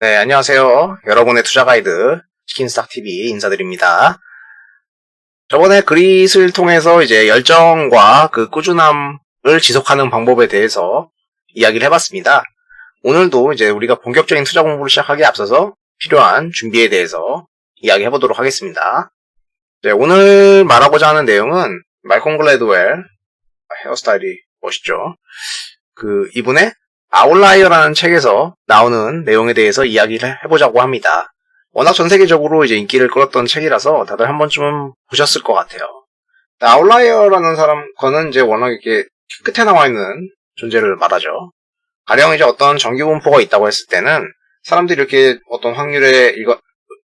네, 안녕하세요. 여러분의 투자 가이드 치킨스탁TV 인사드립니다. 저번에 그릿을 통해서 이제 열정과 그 꾸준함을 지속하는 방법에 대해서 이야기를 해봤습니다. 오늘도 이제 우리가 본격적인 투자 공부를 시작하기에 앞서서 필요한 준비에 대해서 이야기해보도록 하겠습니다. 네, 오늘 말하고자 하는 내용은 말콤 글래드웰, 헤어스타일이 멋있죠. 이분의 아웃라이어라는 책에서 나오는 내용에 대해서 이야기를 해보자고 합니다. 워낙 전 세계적으로 이제 인기를 끌었던 책이라서 다들 한 번쯤은 보셨을 것 같아요. 아웃라이어라는 거는 이제 워낙 이렇게 끝에 나와 있는 존재를 말하죠. 가령 이제 어떤 정규 분포가 있다고 했을 때는 사람들이 이렇게 어떤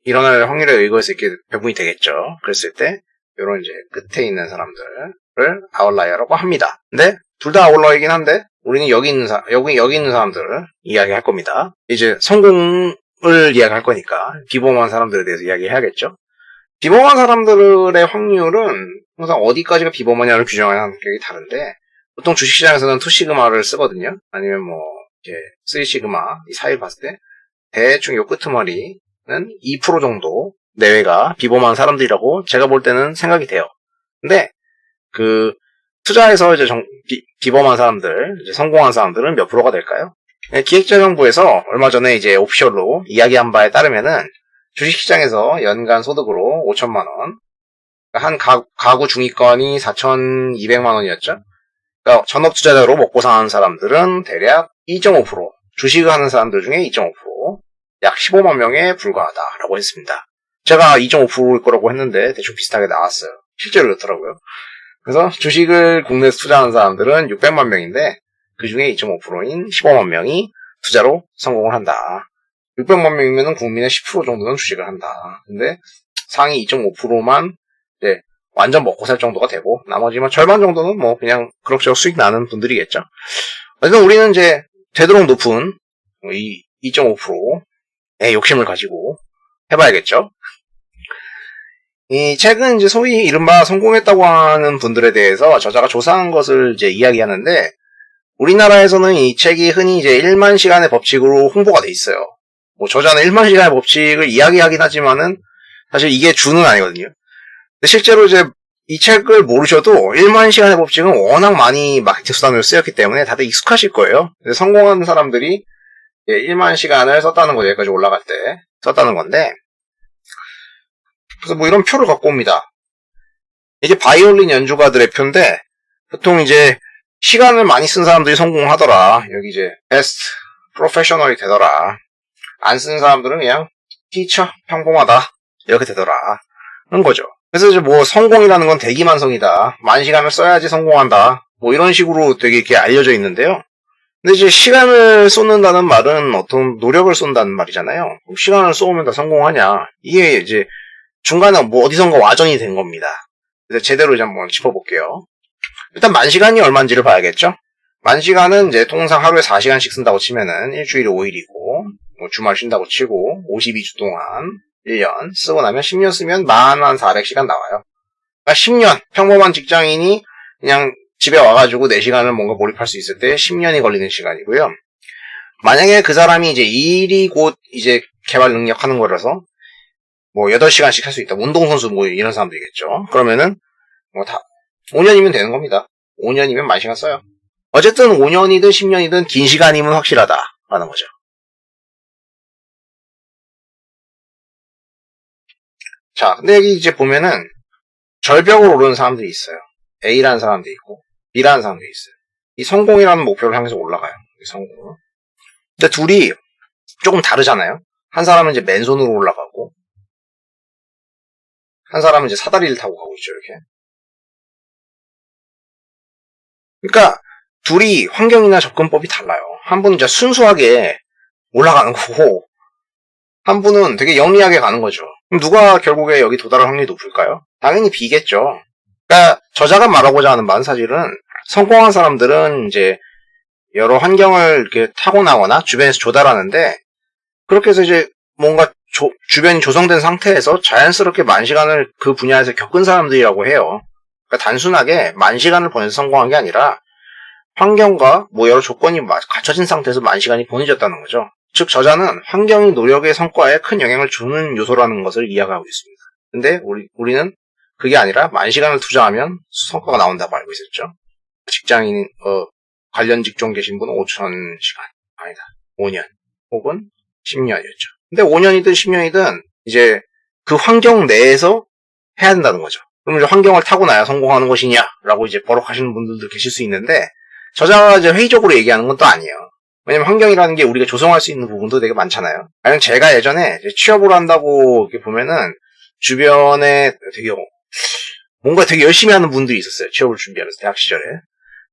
일어날 확률에 의거해서 이렇게 배분이 되겠죠. 그랬을 때 이런 이제 끝에 있는 사람들을 아웃라이어라고 합니다. 근데 둘 다 아웃라이어이긴 한데 우리는 여기 있는 사람들을 이야기할 겁니다. 이제 성공을 이야기할 거니까 비범한 사람들에 대해서 이야기해야겠죠. 비범한 사람들의 확률은 항상 어디까지가 비범하냐를 규정하는 게 다른데 보통 주식시장에서는 2시그마를 쓰거든요. 아니면 이제 3시그마 이 사이를 봤을 때 대충 요 끄트머리는 2% 정도 내외가 비범한 사람들이라고 제가 볼 때는 생각이 돼요. 근데 투자에서 이제 비범한 사람들, 이제 성공한 사람들은 몇 프로가 될까요? 기획재정부에서 얼마 전에 이제 오피셜로 이야기한 바에 따르면은 주식시장에서 연간 소득으로 5천만 원, 한 가구 중위권이 4,200만 원이었죠. 그러니까 전업 투자자로 먹고 사는 사람들은 대략 2.5%, 주식을 하는 사람들 중에 2.5%, 약 15만 명에 불과하다라고 했습니다. 제가 2.5%일 거라고 했는데 대충 비슷하게 나왔어요. 실제로 그렇더라고요. 그래서 주식을 국내에서 투자하는 사람들은 600만 명인데 그 중에 2.5%인 15만 명이 투자로 성공을 한다. 600만 명이면 국민의 10% 정도는 주식을 한다. 근데 상위 2.5%만 이제 완전 먹고 살 정도가 되고 나머지 절반 정도는 그냥 그럭저럭 수익 나는 분들이겠죠. 어쨌든 우리는 이제 되도록 높은 이 2.5%의 욕심을 가지고 해봐야겠죠. 이 책은 이제 소위 이른바 성공했다고 하는 분들에 대해서 저자가 조사한 것을 이제 이야기하는데 우리나라에서는 이 책이 흔히 이제 1만 시간의 법칙으로 홍보가 돼 있어요. 저자는 1만 시간의 법칙을 이야기하긴 하지만은 사실 이게 주는 아니거든요. 근데 실제로 이제 이 책을 모르셔도 1만 시간의 법칙은 워낙 많이 마케팅 수단으로 쓰였기 때문에 다들 익숙하실 거예요. 성공하는 사람들이 1만 시간을 썼다는 거죠. 여기까지 올라갈 때 썼다는 건데 그래서 이런 표를 갖고 옵니다. 이게 바이올린 연주가들의 표인데 보통 이제 시간을 많이 쓴 사람들이 성공하더라. 여기 이제 베스트 프로페셔널이 되더라. 안 쓴 사람들은 그냥 티처 평범하다 이렇게 되더라. 그런 거죠. 그래서 이제 성공이라는 건 대기만성이다. 만 시간을 써야지 성공한다. 이런 식으로 되게 이렇게 알려져 있는데요. 근데 이제 시간을 쏟는다는 말은 어떤 노력을 쏜다는 말이잖아요. 시간을 쏘면 다 성공하냐? 이게 이제 중간에 어디선가 와전이 된 겁니다. 그래서 제대로 이제 한번 짚어볼게요. 일단 만 시간이 얼마인지를 봐야겠죠? 만 시간은 이제 통상 하루에 4시간씩 쓴다고 치면은 일주일에 5일이고, 주말 쉰다고 치고, 52주 동안 1년 쓰고 나면 10년 쓰면 1400시간 나와요. 그러니까 10년, 평범한 직장인이 그냥 집에 와가지고 4시간을 뭔가 몰입할 수 있을 때 10년이 걸리는 시간이고요. 만약에 그 사람이 이제 일이 곧 이제 개발 능력 하는 거라서 8시간씩 할 수 있다. 운동선수 이런 사람들이겠죠. 그러면은 다 5년이면 되는 겁니다. 5년이면 만 시간 써요. 어쨌든 5년이든 10년이든 긴 시간이면 확실하다라는 거죠. 자, 근데 여기 이제 보면은 절벽을 오르는 사람들이 있어요. A라는 사람도 있고 B라는 사람도 있어요. 이 성공이라는 목표를 향해서 올라가요. 이 성공. 근데 둘이 조금 다르잖아요. 한 사람은 이제 맨손으로 올라가고 한 사람은 이제 사다리를 타고 가고 있죠, 이렇게. 그러니까, 둘이 환경이나 접근법이 달라요. 한 분은 이제 순수하게 올라가는 거고, 한 분은 되게 영리하게 가는 거죠. 그럼 누가 결국에 여기 도달할 확률이 높을까요? 당연히 B겠죠. 그러니까, 저자가 말하고자 하는 바는 사실은, 성공한 사람들은 이제, 여러 환경을 이렇게 타고나거나 주변에서 조달하는데, 그렇게 해서 이제 뭔가 주변이 조성된 상태에서 자연스럽게 만 시간을 그 분야에서 겪은 사람들이라고 해요. 그러니까 단순하게 만 시간을 보내서 성공한 게 아니라 환경과 여러 조건이 갖춰진 상태에서 만 시간이 보내졌다는 거죠. 즉 저자는 환경이 노력의 성과에 큰 영향을 주는 요소라는 것을 이야기하고 있습니다. 근데 우리는 그게 아니라 10,000시간을 투자하면 성과가 나온다고 알고 있었죠. 직장인 관련 직종 계신 분은 5,000시간 아니다 5년 혹은 10년이었죠. 근데 5년이든 10년이든 이제 그 환경 내에서 해야 된다는 거죠. 그럼 이제 환경을 타고나야 성공하는 것이냐라고 이제 버럭하시는 분들도 계실 수 있는데 저자가 이제 회의적으로 얘기하는 건 또 아니에요. 왜냐면 환경이라는 게 우리가 조성할 수 있는 부분도 되게 많잖아요. 아니면 제가 예전에 취업을 한다고 이렇게 보면은 주변에 뭔가 되게 열심히 하는 분들이 있었어요. 취업을 준비하면서 대학 시절에.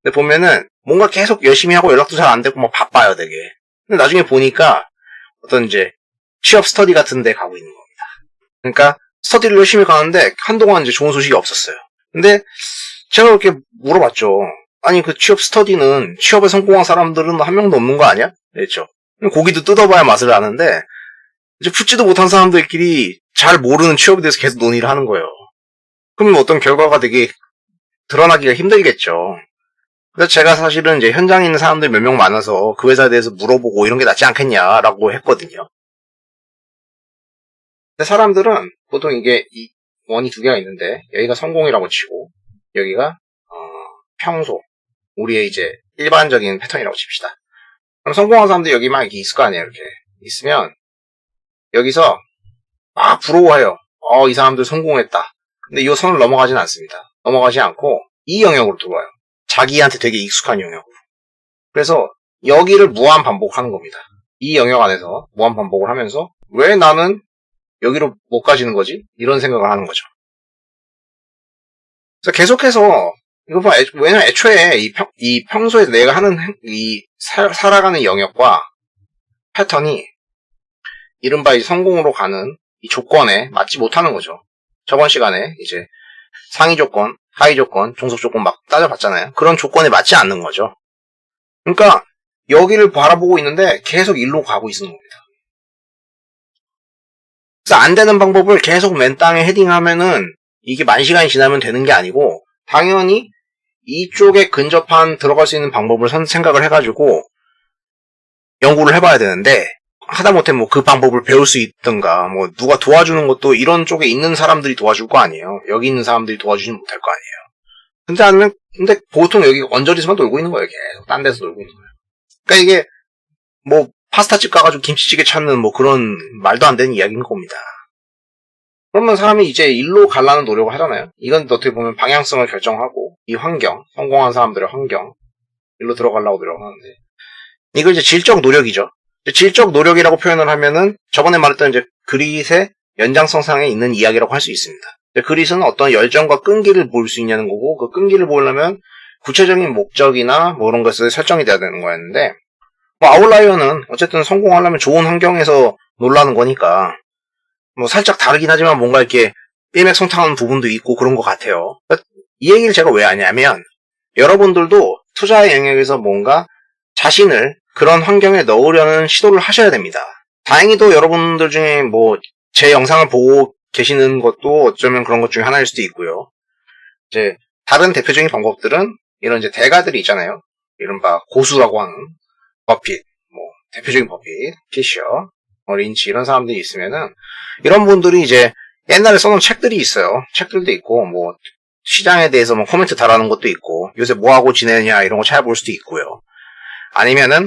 근데 보면은 뭔가 계속 열심히 하고 연락도 잘 안 되고 막 바빠요, 되게. 근데 나중에 보니까 어떤 이제 취업 스터디 같은 데 가고 있는 겁니다. 그러니까 스터디를 열심히 가는데 한동안 이제 좋은 소식이 없었어요. 근데 제가 이렇게 물어봤죠. 아니 그 취업 스터디는 취업에 성공한 사람들은 한 명도 없는 거 아니야? 그랬죠. 고기도 뜯어봐야 맛을 아는데 이제 붙지도 못한 사람들끼리 잘 모르는 취업에 대해서 계속 논의를 하는 거예요. 그럼 어떤 결과가 되게 드러나기가 힘들겠죠. 그래서 제가 사실은 이제 현장에 있는 사람들 몇 명 많아서 그 회사에 대해서 물어보고 이런 게 낫지 않겠냐라고 했거든요. 근데 사람들은 보통 이게 원이 두 개가 있는데 여기가 성공이라고 치고 여기가 평소 우리의 이제 일반적인 패턴이라고 칩시다. 그럼 성공한 사람들 여기 막 있을 거 아니에요. 이렇게 있으면 여기서 막 부러워해요. 이 사람들 성공했다. 근데 이 선을 넘어가진 않습니다. 넘어가지 않고 이 영역으로 들어와요. 자기한테 되게 익숙한 영역으로. 그래서 여기를 무한 반복하는 겁니다. 이 영역 안에서 무한 반복을 하면서 왜 나는 여기로 못 가지는 거지? 이런 생각을 하는 거죠. 그래서 계속해서 이거 봐, 왜냐면 애초에 이 평소에 내가 하는 살아가는 영역과 패턴이 이른바 이제 성공으로 가는 이 조건에 맞지 못하는 거죠. 저번 시간에 이제 상위 조건, 하위 조건, 종속 조건 막 따져봤잖아요. 그런 조건에 맞지 않는 거죠. 그러니까 여기를 바라보고 있는데 계속 일로 가고 있는 겁니다. 그래서 안 되는 방법을 계속 맨 땅에 헤딩하면은 이게 10,000시간이 지나면 되는 게 아니고 당연히 이쪽에 근접한 들어갈 수 있는 방법을 생각을 해가지고 연구를 해봐야 되는데 하다못해 뭐 그 방법을 배울 수 있던가 뭐 누가 도와주는 것도 이런 쪽에 있는 사람들이 도와줄 거 아니에요. 여기 있는 사람들이 도와주지는 못할 거 아니에요. 근데 보통 여기 언저리에서만 놀고 있는 거예요. 계속 딴 데서 놀고 있는 거예요. 그러니까 이게 뭐 파스타집 가가지고 김치찌개 찾는 뭐 그런 말도 안 되는 이야기인 겁니다. 그러면 사람이 이제 일로 가려는 노력을 하잖아요. 이건 어떻게 보면 방향성을 결정하고 이 환경, 성공한 사람들의 환경 일로 들어가려고 노력하는데 이걸 이제 질적 노력이죠. 질적 노력이라고 표현을 하면은 저번에 말했던 이제 그릿의 연장성상에 있는 이야기라고 할 수 있습니다. 그릿은 어떤 열정과 끈기를 볼 수 있냐는 거고 그 끈기를 보려면 구체적인 목적이나 뭐 그런 것을 설정이 돼야 되는 거였는데 뭐 아웃라이어는 어쨌든 성공하려면 좋은 환경에서 놀라는 거니까 뭐 살짝 다르긴 하지만 뭔가 이렇게 일맥상통하는 부분도 있고 그런 것 같아요. 이 얘기를 제가 왜 하냐면 여러분들도 투자의 영역에서 뭔가 자신을 그런 환경에 넣으려는 시도를 하셔야 됩니다. 다행히도 여러분들 중에 뭐 제 영상을 보고 계시는 것도 어쩌면 그런 것 중에 하나일 수도 있고요. 이제 다른 대표적인 방법들은 이런 이제 대가들이 있잖아요. 이른바 고수라고 하는 버핏, 뭐 대표적인 버핏, 피셔, 린치 이런 사람들이 있으면은 이런 분들이 이제 옛날에 써놓은 책들이 있어요. 책들도 있고 뭐 시장에 대해서 뭐 코멘트 달아놓은 것도 있고 요새 뭐 하고 지내냐 이런 거 찾아볼 수도 있고요. 아니면은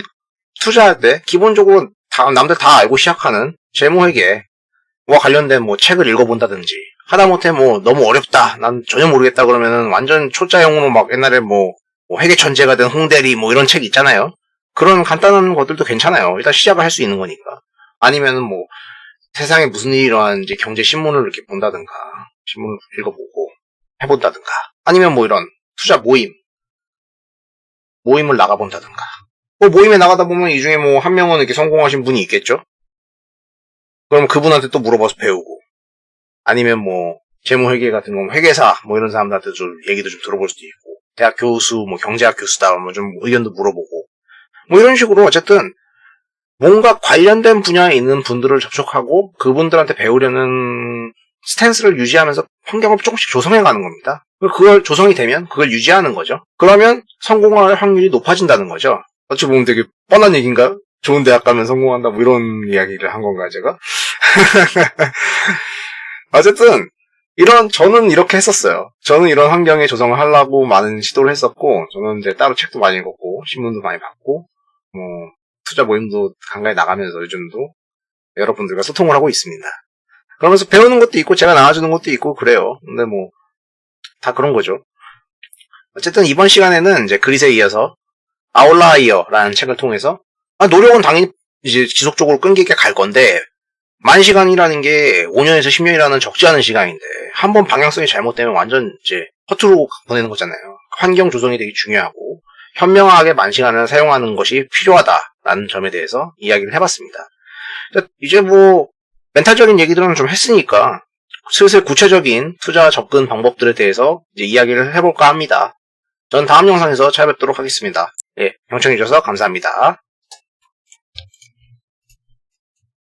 투자할 때 기본적으로 남들 다 알고 시작하는 재무회계와 관련된 뭐 책을 읽어본다든지 하다못해 뭐 너무 어렵다 난 전혀 모르겠다 그러면은 완전 초짜용으로 막 옛날에 뭐 회계천재가 된 홍대리 뭐 이런 책 있잖아요. 그런 간단한 것들도 괜찮아요. 일단 시작을 할 수 있는 거니까. 아니면은 뭐 세상에 무슨 일이 일어나는지 경제 신문을 이렇게 본다든가 신문을 읽어보고 해본다든가 아니면 뭐 이런 투자 모임을 나가본다든가 뭐 모임에 나가다 보면 이 중에 뭐 한 명은 이렇게 성공하신 분이 있겠죠. 그럼 그분한테 또 물어봐서 배우고 아니면 뭐 재무회계 같은 거 회계사 뭐 이런 사람들한테 좀 얘기도 좀 들어볼 수도 있고 대학 교수 뭐 경제학 교수다 뭐 좀 의견도 물어보고 뭐 이런 식으로 어쨌든 뭔가 관련된 분야에 있는 분들을 접촉하고 그분들한테 배우려는 스탠스를 유지하면서 환경을 조금씩 조성해가는 겁니다. 그걸 조성이 되면 그걸 유지하는 거죠. 그러면 성공할 확률이 높아진다는 거죠. 어찌 보면 되게 뻔한 얘기인가요? 좋은 대학 가면 성공한다, 뭐 이런 이야기를 한 건가, 제가? 어쨌든, 저는 이렇게 했었어요. 저는 이런 환경에 조성을 하려고 많은 시도를 했었고, 저는 이제 따로 책도 많이 읽었고, 신문도 많이 봤고, 뭐, 투자 모임도 간간히 나가면서 요즘도 여러분들과 소통을 하고 있습니다. 그러면서 배우는 것도 있고, 제가 나와주는 것도 있고, 그래요. 근데 뭐, 다 그런 거죠. 어쨌든 이번 시간에는 이제 그릿에 이어서 아웃라이어라는 책을 통해서, 노력은 당연히 이제 지속적으로 끈기 있게 갈 건데, 10,000시간이라는 게 5년에서 10년이라는 적지 않은 시간인데, 한번 방향성이 잘못되면 완전 이제 허투루 보내는 거잖아요. 환경 조성이 되게 중요하고, 현명하게 10,000시간을 사용하는 것이 필요하다라는 점에 대해서 이야기를 해봤습니다. 이제 뭐, 멘탈적인 얘기들은 좀 했으니까, 슬슬 구체적인 투자 접근 방법들에 대해서 이제 이야기를 해볼까 합니다. 전 다음 영상에서 찾아뵙도록 하겠습니다. 예, 경청해주셔서 감사합니다.